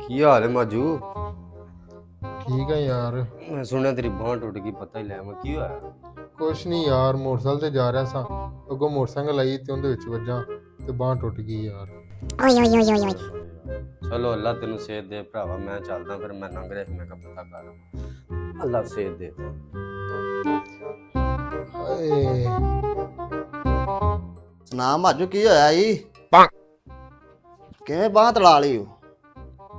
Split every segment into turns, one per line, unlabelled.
की हाल है माजू?
ठीक है यार।
मैं सुनया तेरी बांह टूट गई, पता ही लिया मैं की होया?
ਕੁਛ ਨਹੀਂ ਯਾਰ, ਮੋਟਰਸਾਈਕਲ ਤੇ ਜਾ ਰਿਹਾ ਸਾਂ, ਅੱਗੋਂ ਮੋਟਰਸਾਈਕਲ ਆਈ ਤੇ ਉਹਦੇ ਵਿੱਚ ਵੱਜਾਂ ਤੇ ਬਾਂਹ ਟੁੱਟ ਗਈ ਯਾਰ।
चलो अल्लाह तेन सेहत दे भरावा, मैं चलदा फिर। मैं लंघ रहा मैं का पता कर अल्लाह सेहत दे।
ਹਾਏ
ਸੁਣਾ ਮਾਜੂ ਕੀ ਹੋਇਆ ਈ? ਕਿਵੇਂ ਬਾਂਹ ਤੜਾ ਲਈ?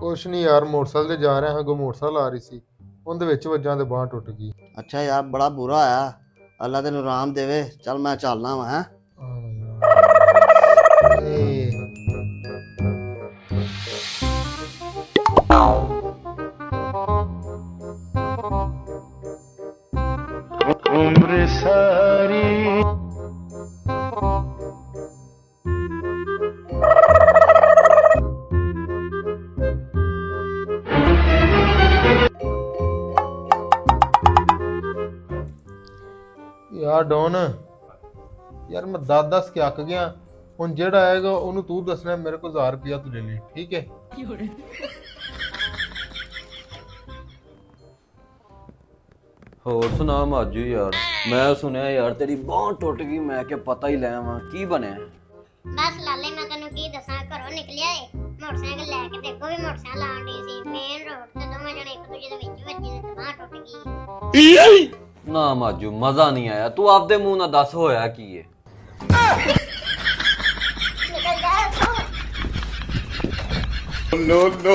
ਕੁਛ ਨਹੀਂ ਯਾਰ, ਮੋਟਰਸਾਈਕਲ ਤੇ ਜਾ ਰਿਹਾ ਹਾਂ, ਅੱਗੋਂ ਮੋਟਰਸਾਈਕਲ ਆ ਰਹੀ ਸੀ, ਉਹਦੇ ਵਿੱਚ ਵੱਜਾਂ ਤੇ ਬਾਂਹ ਟੁੱਟ ਗਈ।
ਅੱਛਾ ਯਾਰ, ਬੜਾ ਬੁਰਾ ਹੋਇਆ। ਅੱਲਾ ਤੈਨੂੰ ਆਰਾਮ ਦੇਵੇ। ਚੱਲ ਮੈਂ ਚੱਲਣਾ ਵਾ। ਹੈ
उम्र सारी
ਯਾਰ ਡੌਨ, ਯਾਰ ਮੈਂ 10 ਕੇ ਅੱਕ ਗਿਆ। ਹੁਣ ਜਿਹੜਾ ਆਏਗਾ ਉਹਨੂੰ ਤੂੰ ਦੱਸਣਾ, ਮੇਰੇ ਕੋਲ 1000 ਰੁਪਇਆ ਤੂੰ ਲੈ ਲਈ, ਠੀਕ ਹੈ?
ਹੋਰ ਸੁਣਾ ਮਾਜੂ ਯਾਰ, ਮੈਂ ਸੁਣਿਆ ਯਾਰ ਤੇਰੀ ਬਾਂਹ ਟੁੱਟ ਗਈ। ਮੈਂ ਕਿ ਪਤਾ ਹੀ ਲੈ ਆਵਾਂ ਕੀ ਬਣਿਆ।
ਬਸ ਲਾਲੇ, ਮੈਂ ਤੈਨੂੰ ਕੀ ਦੱਸਾਂ, ਘਰੋਂ ਨਿਕਲਿਆ ਏ ਮੋਟਰਸਾਈਕਲ ਲੈ ਕੇ, ਤੇ ਅੱਗੋਂ ਵੀ ਮੋਟਰਸਾਈਕਲ ਆਉਣ ਡਈ ਸੀ। ਮੇਨ ਰੋਡ ਤੇ ਦੋਵੇਂ ਜਣੇ ਇੱਕ ਦੂਜੇ ਦੇ ਵਿੱਚ ਵੱਜੇ ਤੇ ਬਾਂਹ ਟੁੱਟ ਗਈ।
ਨਾ ਮਾਜੂ, ਮਜ਼ਾ ਨਹੀਂ ਆਇਆ। ਤੂੰ ਆਪਦੇ ਮੂੰਹ ਨਾਲ ਦੱਸ ਹੋਇਆ ਕੀ ਏ।
ਨਿਕਲ ਜਾ ਇੱਥੋਂ।
no no